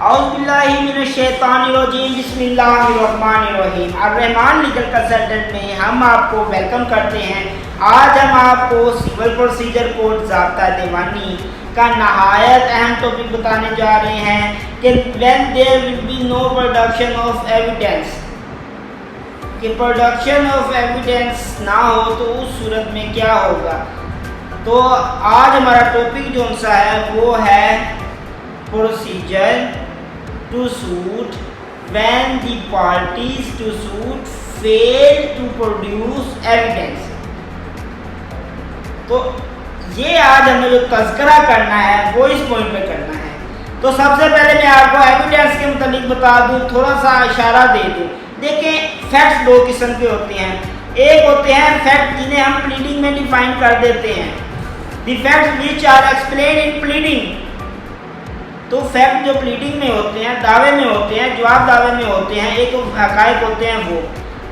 اعوذ باللہ من الشیطان الرجیم بسم اللہ الرحمن الرحیم۔ الرحمن لیگل کنسلٹنٹ میں ہم آپ کو ویلکم کرتے ہیں۔ آج ہم آپ کو سول پروسیجر کوڈ ضابطہ دیوانی کا نہایت اہم ٹاپک بتانے جا رہے ہیں کہ when there will be no production of evidence، کہ پروڈکشن آف ایویڈنس نہ ہو تو اس صورت میں کیا ہوگا۔ تو آج ہمارا ٹاپک جو سا ہے وہ ہے procedure to suit when the parties to suit fail to produce evidence۔ تو یہ آج ہمیں جو تذکرہ کرنا ہے وہ اس پوائنٹ پہ کرنا ہے۔ تو سب سے پہلے میں آپ کو ایویڈنس کے متعلق بتا دوں، تھوڑا سا اشارہ دے دوں۔ دیکھیں فیکٹس دو قسم کے ہوتے ہیں، ایک ہوتے ہیں فیکٹ جنہیں ہم پلیڈنگ میں ڈیفائن کر دیتے ہیں، the facts which are explained in pleading. تو فیکٹ جو پلیڈنگ میں ہوتے ہیں، دعوے میں ہوتے ہیں، جواب دعوے میں ہوتے ہیں، ایک حقائق ہوتے ہیں وہ،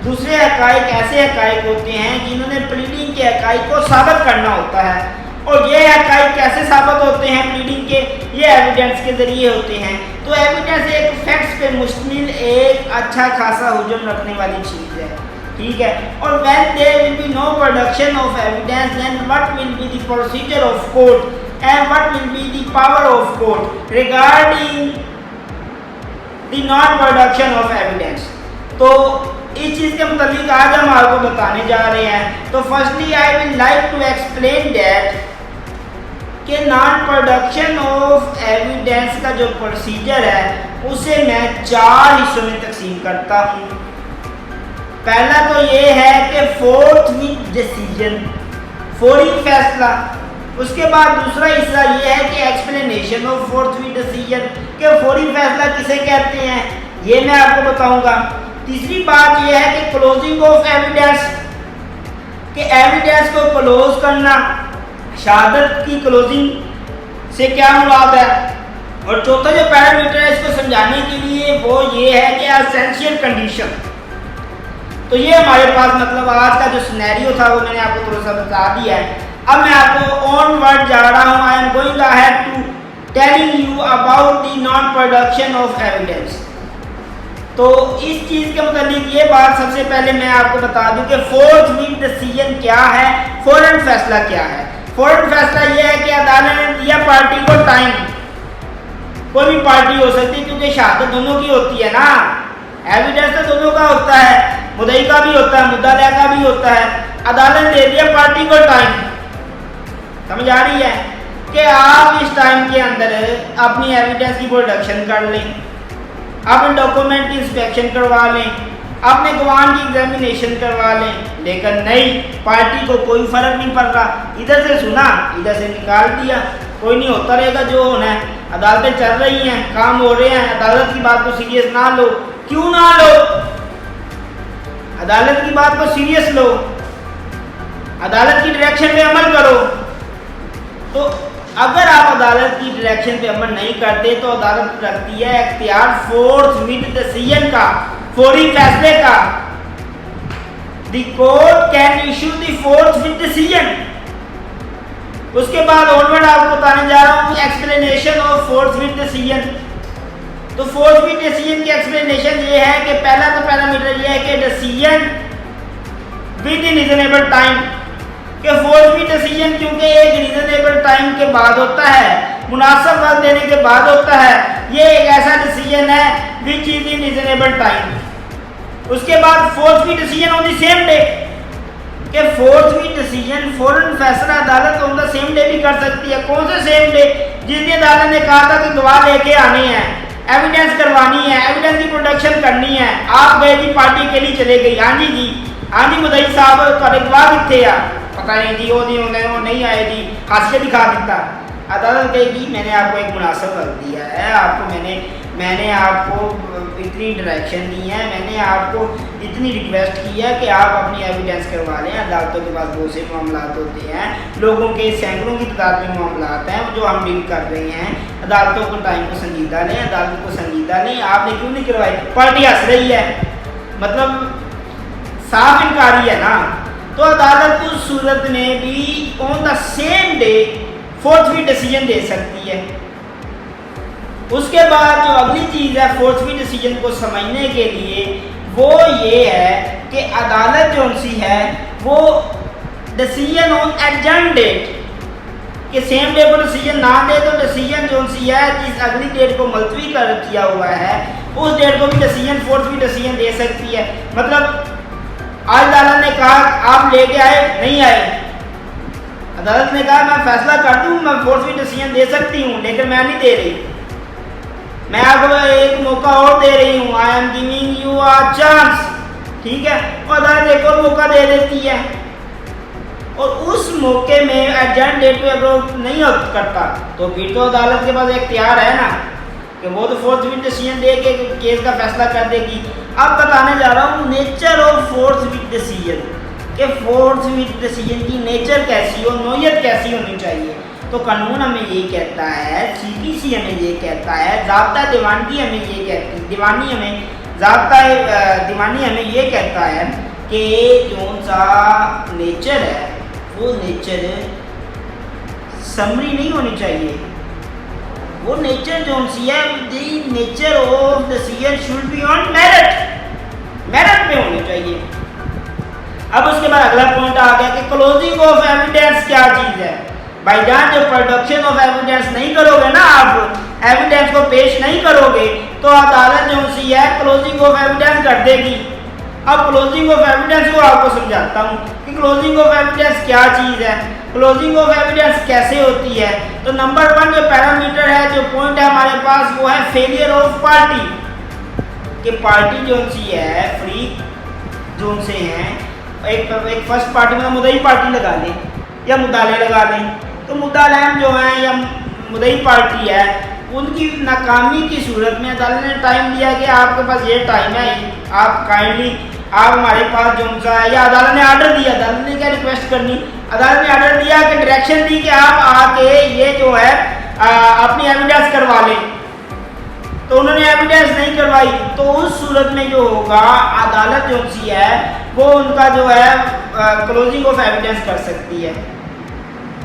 دوسرے حقائق ایسے حقائق ہوتے ہیں جنہوں نے پلیڈنگ کے حقائق کو ثابت کرنا ہوتا ہے۔ اور یہ حقائق کیسے ثابت ہوتے ہیں پلیڈنگ کے؟ یہ ایویڈنس کے ذریعے ہوتے ہیں۔ تو ایویڈنس ایک فیکٹس پہ مشتمل ایک اچھا خاصا حجم رکھنے والی چیز ہے، ٹھیک ہے۔ اور when there will be no production of evidence, then what will be the procedure of court and what will be the power of court regarding the non-production of evidence۔ تو اس چیز کے متعلق آج ہم آپ کو بتانے جا رہے ہیں۔ تو firstly I will like to explain that کہ نان پروڈکشن آف ایویڈنس کا جو پروسیجر ہے اسے میں 4 حصوں میں تقسیم کرتا ہوں۔ پہلا تو یہ ہے کہ فورتھ وتھ ڈیسیژن، فوری فیصلہ۔ اس کے بعد دوسرا حصہ یہ ہے کہ explanation of forthwith decision, کہ فوری فیصلہ کسے کہتے ہیں یہ میں آپ کو بتاؤں گا۔ تیسری بات یہ ہے کہ کلوزنگ آف ایویڈنس، کہ ایویڈنس کو کلوز کرنا، شہادت کی کلوزنگ سے کیا مراد ہے۔ اور چوتھا جو پیرامیٹر ہے اس کو سمجھانے کے لیے وہ یہ ہے کہ اسینشیل کنڈیشن۔ تو یہ ہمارے پاس مطلب آج کا جو سینیریو تھا وہ میں نے آپ کو تھوڑا سا بتا دیا ہے۔ اب میں آپ کو آن ورڈ جا رہا ہوں۔ I am going ahead to telling you about the non production of evidence. تو اس چیز کے متعلق یہ بات سب سے پہلے میں آپ کو بتا دوں کہ فورتھ وتھ ڈیسیژن کیا ہے، فوراً فیصلہ کیا ہے۔ فوراً فیصلہ یہ ہے کہ عدالت نے دیا پارٹی کو ٹائم، کوئی بھی پارٹی ہو سکتی ہے کیونکہ شہادت دونوں کی ہوتی ہے نا، ایویڈنس تو دونوں کا ہوتا ہے، مدعی کا بھی ہوتا ہے، مدعا کا بھی ہوتا ہے۔ عدالت نے دے دیا پارٹی کو ٹائم، سمجھ آ رہی ہے کہ آپ اس ٹائم کے اندر اپنی ایویڈنس کی پروڈکشن کر لیں، اپنے ڈاکومنٹ کی انسپیکشن کروا لیں، اپنے گواہان کی ایگزامینیشن کروا لیں۔ لیکن نہیں، پارٹی کو کوئی فرق نہیں پڑ رہا، ادھر سے سنا ادھر سے نکال دیا، کوئی نہیں، ہوتا رہے گا جو ہونا ہے۔ عدالتیں چل رہی ہیں، کام ہو رہے ہیں، عدالت کی بات کو سیریس نہ لو۔ کیوں نہ لو؟ عدالت کی بات کو سیریس لو، عدالت کی ڈائریکشن پہ عمل کرو۔ تو اگر آپ عدالت کی ڈائریکشن پہ عمل نہیں کرتے تو عدالت رکھتی ہے اختیار فورتھ وتھ ڈیسیژن کا، فوری فیصلے کا۔ The court can issue the forthwith decision. اس کے بعد آنورڈ آپ کو بتانے جا رہا ہوں explanation of forthwith decision. تو فورتھ وتھ ڈیسیژن کی ایکسپلینیشن یہ ہے کہ پہلا تو پیرامیٹر یہ ہے کہ decision within reasonable time, کہ فورتھ وتھ ڈیسیژن کیونکہ ایک ریزنیبل ٹائم کے بعد ہوتا ہے، مناسب وقت دینے کے بعد ہوتا ہے، یہ ایک ایسا ڈیسیژن ہے وچ از ان ریزنیبل ٹائم۔ اس کے بعد forthwith decision on the same day, کہ فورتھ وتھ ڈیسیژن فوراً فیصلہ عدالت آن دا سیم ڈے بھی کر سکتی ہے۔ کون سے سیم ڈے؟ جس دن عدالت نے کہا تھا کہ گواہ لے کے آنے ہیں، ایویڈنس کروانی ہے، ایویڈنس کی پروڈکشن کرنی ہے، آپ گئے جی پارٹی کے لیے چلے گئی، ہاں جی مدعی صاحب تھوڑے گواہ کتنے آ؟ پتہ نہیں جی، وہ نہیں آئے جی، ہنس کے دکھا دیتا۔ عدالت کہے گی میں نے آپ کو ایک مناسب وقت دیا ہے، آپ کو میں نے آپ کو اتنی ڈائریکشن دی ہے، میں نے آپ کو اتنی ریکویسٹ کی ہے کہ آپ اپنی ایویڈنس کروا لیں۔ عدالتوں کے پاس بہت سے معاملات ہوتے ہیں، لوگوں کے سینکڑوں کی تعداد میں معاملات ہیں جو ہم ڈیل کر رہے ہیں۔ عدالتوں کو ٹائم کو سنجیدہ لیں، عدالت کو سنجیدہ لیں۔ آپ نے کیوں نہیں کروائی؟ پارٹی ہنس رہی ہے، مطلب صاف انکاری ہے نا۔ تو عدالت اس صورت میں بھی on the same day forthwith decision دے سکتی ہے۔ اس کے بعد جو اگلی چیز ہے فورسفل ڈیسیجن کو سمجھنے کے لیے وہ یہ ہے کہ عدالت جو سی ہے وہ ڈیسیجن آن ایڈجنٹ ڈیٹ کہ سیم ڈے کو ڈیسیجن نہ دے تو ڈیسیجن جو سی ہے جس اگلی ڈیٹ کو ملتوی کیا ہوا ہے اس ڈیٹ کو بھی ڈیسیجن فورسفل ڈیسیجن دے سکتی ہے. مطلب آج عدالت نے کہا آپ لے کے آئے نہیں آئے, عدالت نے کہا میں فیصلہ کر دوں میں فورسفل ڈیسیجن دے سکتی ہوں لیکن میں نہیں دے رہی, میں آپ کو ایک موقع اور دے رہی ہوں, I am giving you a chance, ٹھیک ہے, اور عدالت ایک اور موقع دے دیتی ہے اور اس موقع میں ایڈجنٹ ڈیٹ پہ اگر نہیں کرتا تو پھر تو عدالت کے پاس اختیار ہے نا کہ وہ تو فورسفل ڈیسیجن دے کے کیس کا فیصلہ کر دے گی. اب بتانے جا رہا ہوں نیچر آف فورسفل ڈیسیجن کہ فورسفل ڈیسیجن کی نیچر کیسی ہو, نوعیت کیسی ہونی چاہیے. تو قانون ہمیں یہ کہتا ہے, سی پی سی ہمیں یہ کہتا ہے, ضابطہ دیوانگی ہمیں یہ کہتی ضابطہ دیوانی ہمیں یہ کہتا ہے کہ جو سا نیچر ہے وہ نیچر سمری نہیں ہونی چاہیے, وہ نیچر جو سی ہے the nature of decision should be on merit پہ ہونی چاہیے. اب اس کے بعد اگلا پوائنٹ آ گیا کہ کلوزنگ آف ایویڈینس کیا چیز ہے. بائی جان جو پروڈکشن آف ایویڈینس نہیں کرو گے نا, آپ ایویڈینس کو پیش نہیں کرو گے تو عدالت جو سی ہے کلوزنگ آف ایویڈینس کر دے گی. اب کلوزنگ آف ایویڈینس کو آپ کو سمجھاتا ہوں کہ کلوزنگ آف ایویڈینس کیا چیز ہے, کلوزنگ آف ایویڈینس کیسے ہوتی ہے. تو نمبر 1 جو پیرامیٹر ہے, جو پوائنٹ ہے ہمارے پاس وہ ہے فیلئر آف پارٹی, کہ پارٹی جو سی ہے فریق جو سے ہیں, ایک فرسٹ پارٹی میں مدعی پارٹی لگا لیں یا مدعا لگا لیں, تو مدعا جو ہیں یا مدعی پارٹی ہے ان کی ناکامی کی صورت میں عدالت نے ٹائم دیا کہ آپ کے پاس یہ ٹائم ہے, آپ کائنڈلی آپ ہمارے پاس جو سا ہے, یا عدالت نے آرڈر دیا, عدالت نے کیا ریکویسٹ کرنی, عدالت نے آرڈر دیا کہ ڈائریکشن دی کہ آپ آ کے یہ جو ہے اپنی ایویڈینس کروا لیں, تو انہوں نے ایویڈینس نہیں کروائی. تو اس صورت میں جو ہوگا عدالت جو سی ہے وہ ان کا جو ہے کلوزنگ آف ایویڈینس کر سکتی ہے.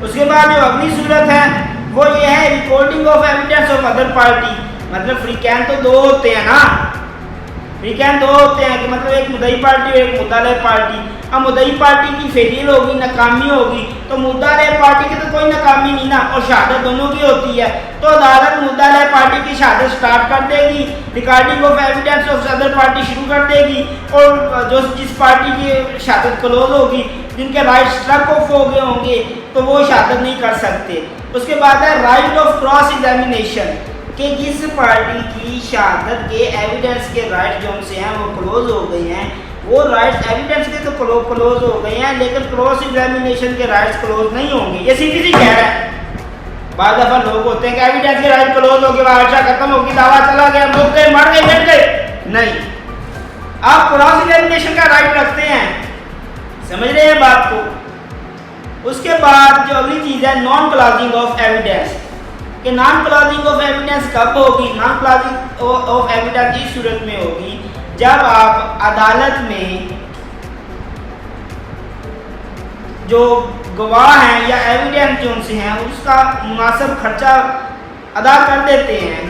اس کے بعد جو اگلی صورت ہے وہ یہ ہے recording of evidence of other party. مطلب فریقین تو دو ہوتے ہیں نا, فریقین دو ہوتے ہیں کہ مطلب ایک مدعی پارٹی اور ایک مدعا پارٹی. اب مدعی پارٹی کی فیلئر ہوگی, ناکامی ہوگی, تو مدعا پارٹی کی تو کوئی ناکامی نہیں نا, اور شہادت دونوں کی ہوتی ہے. تو عدالت مدعا پارٹی کی شہادت سٹارٹ کر دے گی, recording of evidence of other party شروع کر دے گی, اور جس پارٹی کی شہادت کلوز ہوگی, جن کے رائٹ اسٹرک آف ہو گئے ہوں گے, تو وہ شہادت نہیں کر سکتے. اس کے بعد ہے رائٹ آف کراس ایگزامینیشن, کہ جس پارٹی کی شہادت کے ایویڈینس کے رائٹ جو سے ہیں وہ کلوز ہو گئے ہیں, وہ رائٹس ایویڈینس کے تو کلوز ہو گئے ہیں لیکن کراس ایگزامینیشن کے رائٹس کلوز نہیں ہوں گے. یہ سیدھی سی کہہ رہا ہے. بعض دفعہ لوگ ہوتے ہیں کہ ایویڈینس کے رائٹ کلوز ہو گئے, بادشاہ ختم ہو گئی, دعویٰ چلا گیا, مر گئے, مر گئے, مٹ گئے. نہیں, آپ کراس ایگزامینیشن کا رائٹ رکھتے ہیں, سمجھ رہے ہیں بات کو. اس کے بعد جو اگلی چیز ہے نان کلوزنگ آف ایویڈینس, کہ نان کلوزنگ آف ایویڈینس کب ہوگی. نان کلوزنگ آف ایویڈینس اس صورت میں ہوگی جب آپ عدالت میں جو گواہ ہیں یا ایویڈینس جو سے ہیں اس کا مناسب خرچہ ادا کر دیتے ہیں,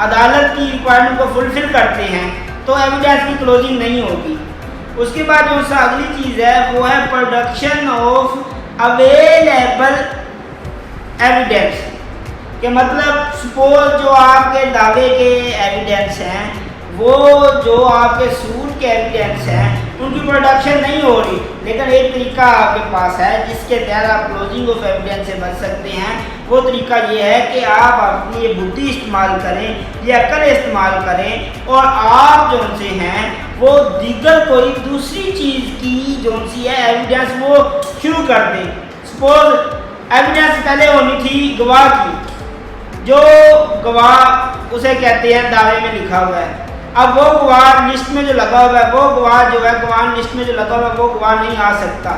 عدالت کی ریکوائرمنٹ کو فلفل کرتے ہیں, تو ایویڈینس کی کلوزنگ نہیں ہوگی. اس کے بعد جو سا اگلی چیز ہے وہ ہے پروڈکشن آف اویلیبل ایویڈینس, کہ مطلب سپوز جو آپ کے دعوے کے ایویڈینس ہیں, وہ جو آپ کے سوٹ کے ایویڈینس ہیں, ان کی پروڈکشن نہیں ہو رہی, لیکن ایک طریقہ آپ کے پاس ہے جس کے تحت آپ کلوزنگ آف ایویڈینس سے بچ سکتے ہیں. وہ طریقہ یہ ہے کہ آپ اپنی یہ بدھی استعمال کریں, یہ عقل استعمال کریں, اور آپ جو ان سے ہیں وہ دیگر کوئی دوسری چیز کی جو سی ہے ایویڈینس وہ شروع کر دیں. سپوز ایویڈینس پہلے ہونی تھی گواہ کی, جو گواہ اسے کہتے ہیں دعوے میں لکھا ہوا ہے. اب وہ گواہ لسٹ میں جو لگا ہوا ہے, وہ گواہ جو ہے گواہ لسٹ میں جو لگا ہوا ہے وہ گواہ نہیں آ سکتا.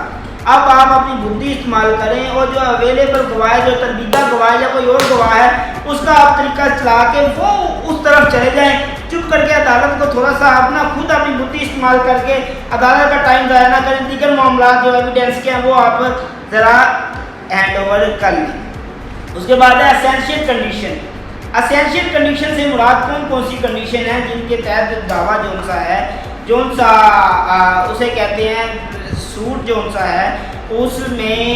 اب آپ اپنی بدھی استعمال کریں اور جو اویلیبل گواہ ہے, جو تربیدہ گواہ ہے یا کوئی اور گواہ ہے, اس کا آپ طریقہ چلا کے وہ اس طرف چلے جائیں, چپ کر کے عدالت کو تھوڑا سا اپنا خود اپنی بدھی استعمال کر کے عدالت کا ٹائم ضائع نہ کریں, دیگر معاملات جو ایویڈینس کے ہیں وہ آپ ذرا ہینڈ اوور کر لیں. اس کے بعد ہے اسینشیل کنڈیشن, اسینشیل کنڈیشن سے مراد کون کون سی کنڈیشن ہیں جن کے تحت دعویٰ جون سا اسے کہتے ہیں سوٹ جون سا ہے اس میں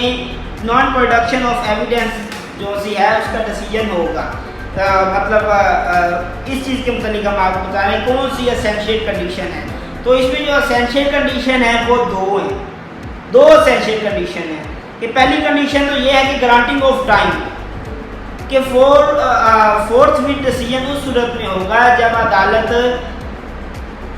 نان پروڈکشن آف ایویڈنس جو سی ہے اس کا ڈیسیجن ہوگا. مطلب اس چیز کے متعلق ہم آپ کو بتا رہے ہیں کون سی اسینشیل کنڈیشن ہے. تو اس میں جو اسینشیل کنڈیشن ہے وہ دو اسینشیل کنڈیشن ہیں. کہ پہلی کنڈیشن تو یہ ہے کہ گرانٹنگ آف ٹائم, کہ فورتھ ویٹ ڈیسیجن اس صورت میں ہوگا جب عدالت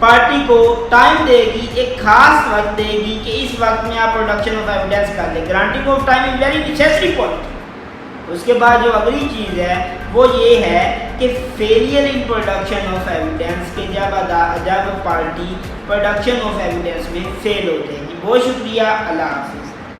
پارٹی کو ٹائم دے گی, ایک خاص وقت دے گی کہ اس وقت میں آپ پروڈکشن آف ایویڈنس کر لیں. Granting of time is very necessary point. اس کے بعد جو اگلی چیز ہے وہ یہ ہے کہ failure in production of evidence, کہ جب پارٹی پروڈکشن آف ایویڈنس میں فیل ہو جائے گی. بہت شکریہ, اللہ حافظ.